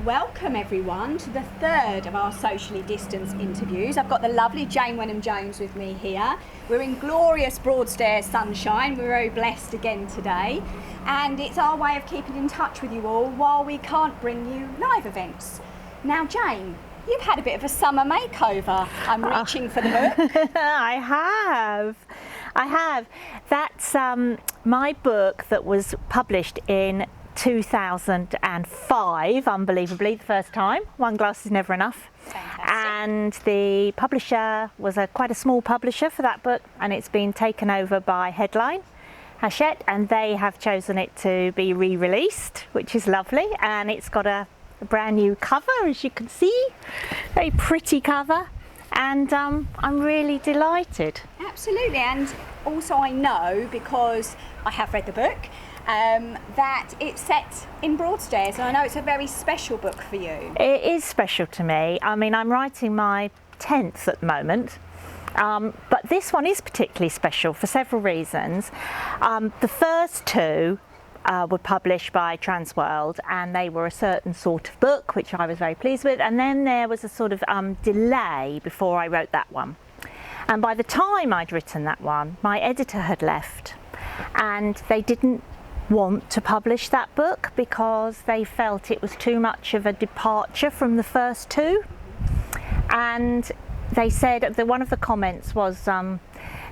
welcome everyone to the third of our socially distanced interviews. I've got the lovely Jane Wenham-Jones with me here. We're in glorious Broadstairs sunshine. We're very blessed again today. And it's our way of keeping in touch with you all while we can't bring you live events. Now, Jane, you've had a bit of a summer makeover. I'm reaching for the book. I have. That's my book that was published in 2005, unbelievably, the first time. One glass is never enough. Fantastic. And the publisher was quite a small publisher for that book, and it's been taken over by Headline, Hachette, and they have chosen it to be re-released, which is lovely. And it's got a brand new cover, as you can see, very pretty cover. And I'm really delighted. Absolutely, and also I know, because I have read the book, that it's set in Broadstairs, and I know it's a very special book for you. It is special to me. I mean, I'm writing my 10th at the moment, but this one is particularly special for several reasons. The first two were published by Transworld, and they were a certain sort of book, which I was very pleased with, and then there was a sort of delay before I wrote that one. And by the time I'd written that one, my editor had left, and they didn't want to publish that book because they felt it was too much of a departure from the first two. And they said that one of the comments was there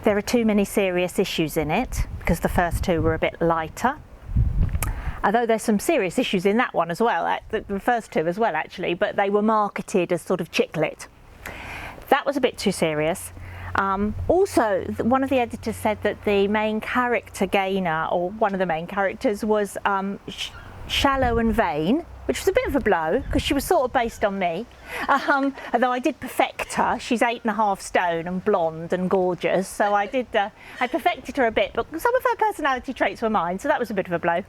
are too many serious issues in it, because the first two were a bit lighter. Although there's some serious issues in that one as well, the first two as well actually, but they were marketed as sort of chick lit. That was a bit too serious. Also, one of the editors said that the main character, Gaynor, or one of the main characters, was shallow and vain, which was a bit of a blow because she was sort of based on me. Although I did perfect her. She's 8.5 stone and blonde and gorgeous, so I perfected her a bit, but some of her personality traits were mine, so that was a bit of a blow.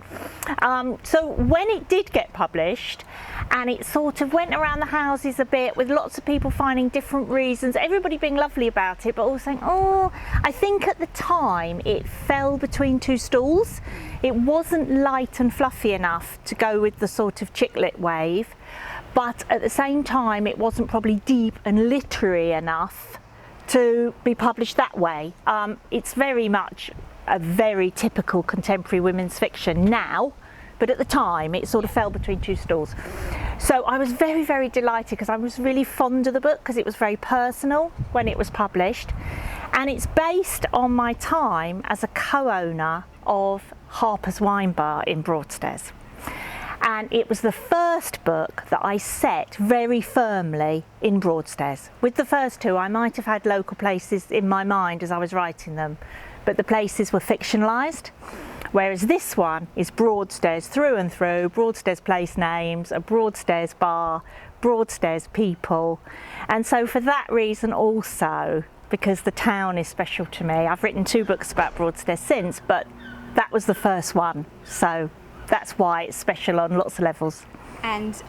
So when it did get published, and it sort of went around the houses a bit with lots of people finding different reasons, everybody being lovely about it, but all saying, oh, I think at the time it fell between two stools. It wasn't light and fluffy enough to go with the sort of chick lit wave, but at the same time it wasn't probably deep and literary enough to be published that way. It's very much a very typical contemporary women's fiction now, but at the time it sort of fell between two stools. So I was very, very delighted because I was really fond of the book because it was very personal when it was published, and it's based on my time as a co-owner of Harper's Wine Bar in Broadstairs. And it was the first book that I set very firmly in Broadstairs. With the first two, I might have had local places in my mind as I was writing them, but the places were fictionalised. Whereas this one is Broadstairs through and through, Broadstairs place names, a Broadstairs bar, Broadstairs people. And so for that reason also, because the town is special to me, I've written 2 books about Broadstairs since, but that was the first one. So that's why it's special on lots of levels. And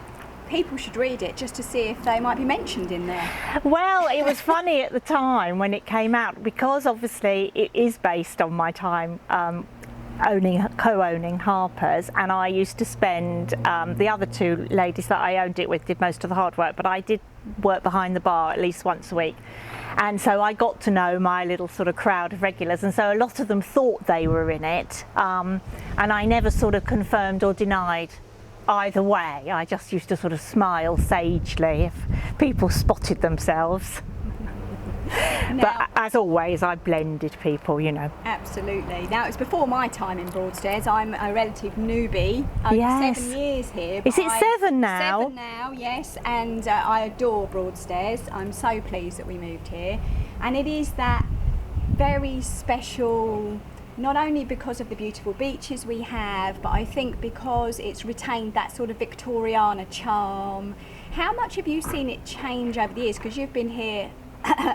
people should read it just to see if they might be mentioned in there. Well, it was funny at the time when it came out, because obviously it is based on my time co-owning Harper's, and I used to spend, the other 2 ladies that I owned it with did most of the hard work, but I did work behind the bar at least once a week. And so I got to know my little sort of crowd of regulars, and so a lot of them thought they were in it, and I never sort of confirmed or denied either way. I just used to sort of smile sagely if people spotted themselves. Now, but as always, I blended people, you know. Absolutely. Now, it's before my time in Broadstairs. I'm a relative newbie. Yes. 7 years here. Is it 7 now? 7 now, yes. And I adore Broadstairs. I'm so pleased that we moved here. And it is that very special, not only because of the beautiful beaches we have, but I think because it's retained that sort of Victoriana charm. How much have you seen it change over the years? Because you've been here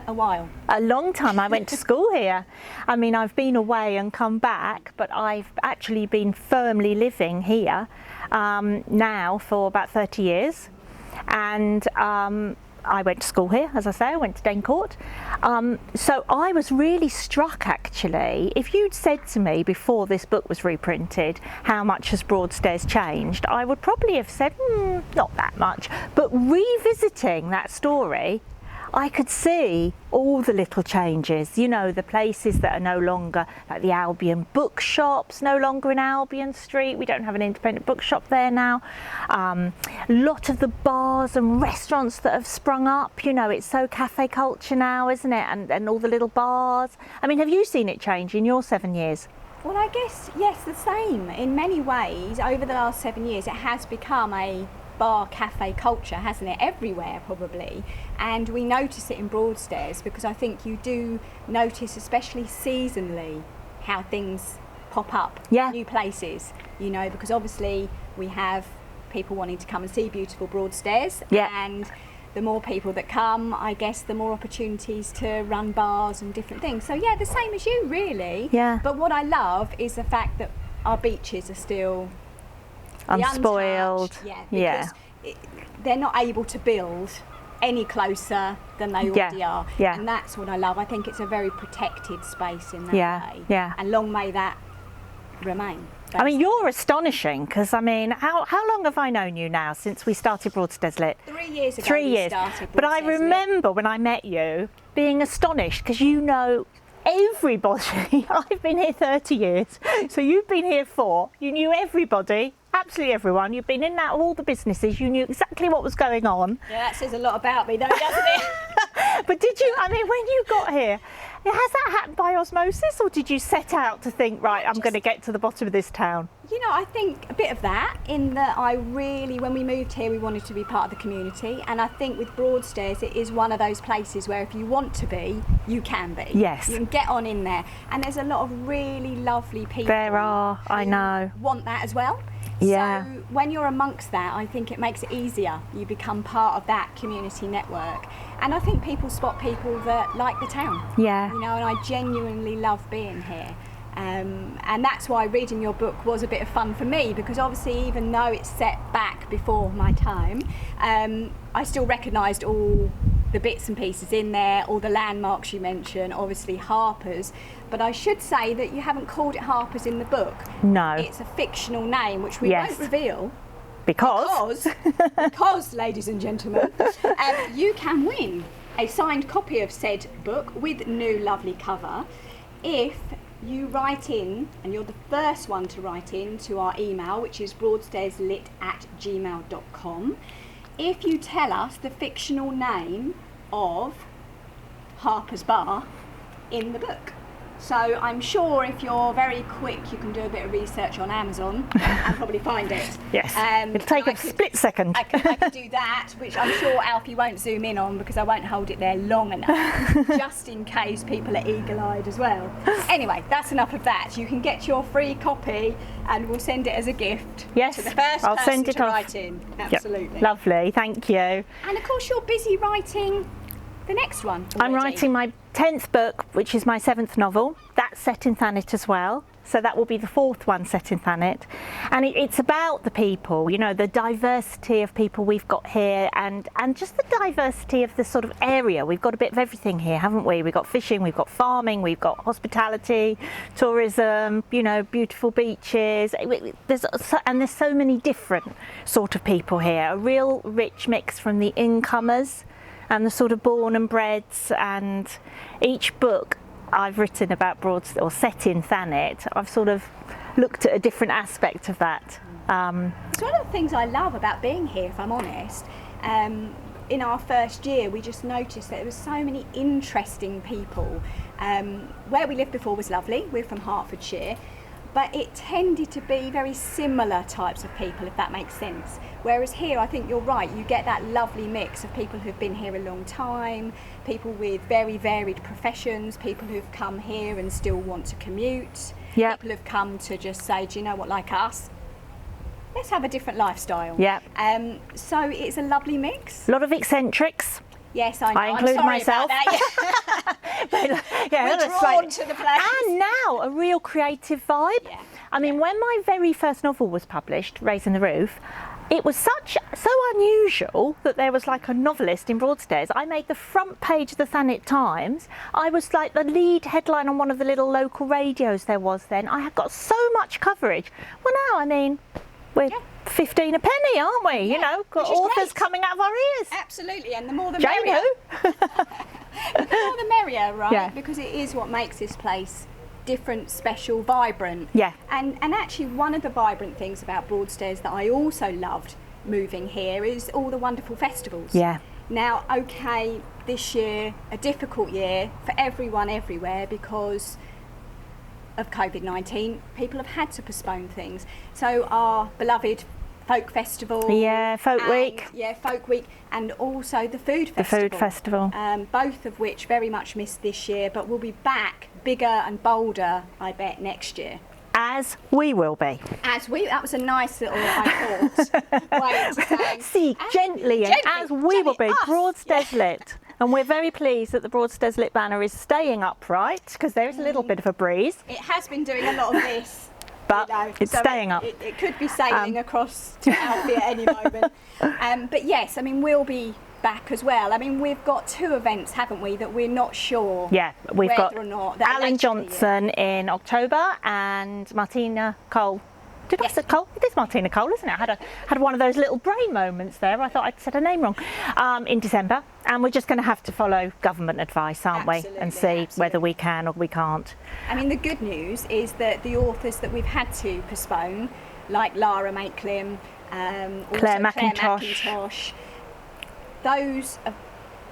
a while. A long time. I went to school here. I mean, I've been away and come back, but I've actually been firmly living here now for about 30 years. And I went to school here, as I say, I went to Dencourt. So I was really struck, actually. If you'd said to me before this book was reprinted, how much has Broadstairs changed, I would probably have said, not that much. But revisiting that story, I could see all the little changes, you know, the places that are no longer, like the Albion bookshops, no longer in Albion Street. We don't have an independent bookshop there now. A lot of the bars and restaurants that have sprung up, you know, it's so cafe culture now, isn't it? And all the little bars. I mean, have you seen it change in your 7 years? Well, I guess, yes, the same. In many ways, over the last 7 years, it has become a bar cafe culture, hasn't it, everywhere probably, and we notice it in Broadstairs because I think you do notice, especially seasonally, how things pop up, new places, you know, because obviously we have people wanting to come and see beautiful Broadstairs, and the more people that come, I guess the more opportunities to run bars and different things. So yeah, the same as you really. But what I love is the fact that our beaches are still unspoiled. Because they're not able to build any closer than they already are. And that's what I love. I think it's a very protected space in that way. And long may that remain. Basically. I mean, you're astonishing because, I mean, how long have I known you now since we started BroadstairsLit? 3 years ago. 3 years. But I remember when I met you being astonished because you know everybody. I've been here 30 years, so you've been here 4. You knew everybody. Absolutely everyone. You've been in and out of all the businesses. You knew exactly what was going on. Yeah, that says a lot about me, though, doesn't it? But did you, I mean, when you got here, has that happened by osmosis, or did you set out to think, right, I'm going to get to the bottom of this town? You know, I think a bit of that, in that I really, when we moved here, we wanted to be part of the community. And I think with Broadstairs, it is one of those places where if you want to be, you can be. Yes. You can get on in there. And there's a lot of really lovely people. There are, I know. Want that as well. Yeah. So when you're amongst that, I think it makes it easier. You become part of that community network. And I think people spot people that like the town. Yeah. You know, and I genuinely love being here. And that's why reading your book was a bit of fun for me, because obviously even though it's set back before my time, I still recognised all the bits and pieces in there, all the landmarks you mentioned, obviously Harper's. But I should say that you haven't called it Harper's in the book. No. It's a fictional name, which we won't reveal. Because, ladies and gentlemen, you can win a signed copy of said book with new lovely cover if you write in, and you're the first one to write in to our email, which is broadstairslit@gmail.com, if you tell us the fictional name of Harper's Bar in the book. So I'm sure if you're very quick, you can do a bit of research on Amazon and probably find it. Yes, it'll take a split second. I can do that, which I'm sure Alfie won't zoom in on because I won't hold it there long enough, just in case people are eagle-eyed as well. Anyway, that's enough of that. You can get your free copy and we'll send it as a gift to the first I'll person send it to off. write in. Absolutely. Yep. Lovely, thank you. And of course you're busy writing the next one already. I'm writing my 10th book, which is my 7th novel. That's set in Thanet as well. So that will be the 4th one set in Thanet. And it's about the people, you know, the diversity of people we've got here and just the diversity of the sort of area. We've got a bit of everything here, haven't we? We've got fishing, we've got farming, we've got hospitality, tourism, you know, beautiful beaches. There's so many different sort of people here. A real rich mix from the incomers and the sort of born and breds, and each book I've written about Broadstairs or set in Thanet, I've sort of looked at a different aspect of that. It's one of the things I love about being here, if I'm honest. In our first year, we just noticed that there were so many interesting people. Where we lived before was lovely. We're from Hertfordshire, but it tended to be very similar types of people, if that makes sense. Whereas here, I think you're right, you get that lovely mix of people who've been here a long time, people with very varied professions, people who've come here and still want to commute, people who've come to just say, do you know what, like us, let's have a different lifestyle. So it's a lovely mix. A lot of eccentrics. Yes, I know. I include myself. We're drawn to the place. And now a real creative vibe. I mean, when my very first novel was published, Raising the Roof, it was so unusual that there was like a novelist in Broadstairs. I made the front page of the Thanet Times. I was like the lead headline on one of the little local radios there was then. I had got so much coverage. Well, now, I mean, we're 15 a penny, aren't we? You know, got authors coming out of our ears. Absolutely, and the more the Jane merrier. who? The more the merrier, right? Yeah. Because it is what makes this place different, special, vibrant. Yeah. And actually, one of the vibrant things about Broadstairs that I also loved moving here is all the wonderful festivals. Yeah. Now, okay, this year, a difficult year for everyone everywhere because of COVID-19. People have had to postpone things. So our beloved Folk Festival. Yeah, Folk Week. Yeah, Folk Week, and also the Food Festival. The Food Festival. Both of which very much missed this year, but will be back bigger and bolder, I bet, next year. As we will be. That was a nice little, I thought, way to say. See, gently, as we will be, Broadstairs Lit. And we're very pleased that the Broadstairs Lit banner is staying upright, because there is a little bit of a breeze. It has been doing a lot of this. But it's so staying up. It could be sailing across to Alfie at any moment. But yes, I mean, we'll be back as well. I mean, we've got 2 events, haven't we, that we're not sure we've got whether or not Alan Johnson in October and Martina Cole. Did I say Cole? It is Martina Cole, isn't it? I had one of those little brain moments there. I thought I'd said her name wrong. In December, and we're just going to have to follow government advice, aren't we? And see whether we can or we can't. I mean, the good news is that the authors that we've had to postpone, like Lara Maitclim, Claire McIntosh, those have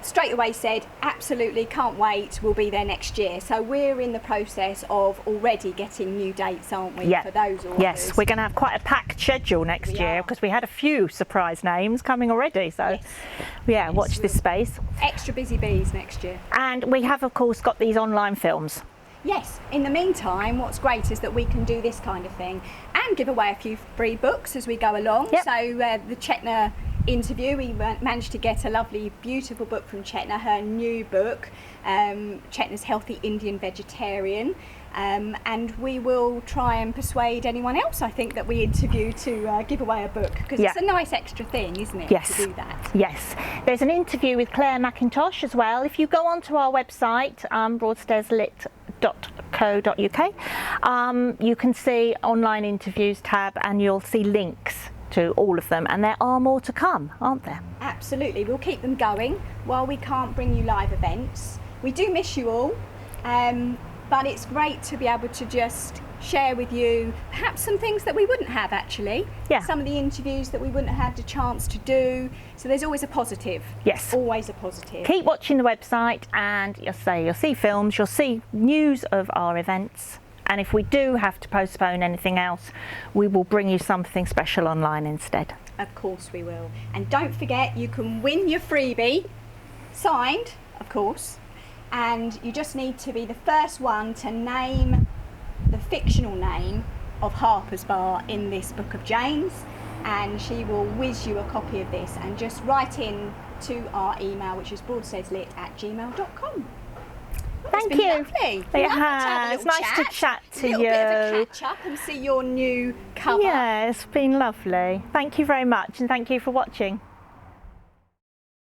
straight away said, absolutely, can't wait, we'll be there next year. So we're in the process of already getting new dates, aren't we, for those authors? Yes, we're going to have quite a packed schedule next year because we had a few surprise names coming already. So, watch this space. Extra busy bees next year. And we have, of course, got these online films. Yes, in the meantime, what's great is that we can do this kind of thing and give away a few free books as we go along. Yep. So the Chetna interview, we managed to get a lovely, beautiful book from Chetna, her new book, Chetna's Healthy Indian Vegetarian. And we will try and persuade anyone else, I think, that we interview to give away a book, because it's a nice extra thing, isn't it, to do that? Yes. There's an interview with Claire McIntosh as well. If you go onto our website, broadstairslit.co.uk, you can see online interviews tab and you'll see links to all of them, and there are more to come, aren't there? Absolutely. We'll keep them going while we can't bring you live events. We do miss you all. But it's great to be able to just share with you perhaps some things that we wouldn't have actually. Some of the interviews that we wouldn't have had the chance to do. So there's always a positive. Yes. Always a positive. Keep watching the website and you'll see films, you'll see news of our events. And if we do have to postpone anything else, we will bring you something special online instead. Of course we will. And don't forget, you can win your freebie, signed, of course. And you just need to be the first one to name the fictional name of Harper's Bar in this book of Jane's, and she will whiz you a copy of this, and just write in to our email, which is broadstairslit@gmail.com. Thank you. Lovely. It has. It's nice to chat to you. A little bit of a catch up and see your new cover. Yeah, it's been lovely. Thank you very much, and thank you for watching.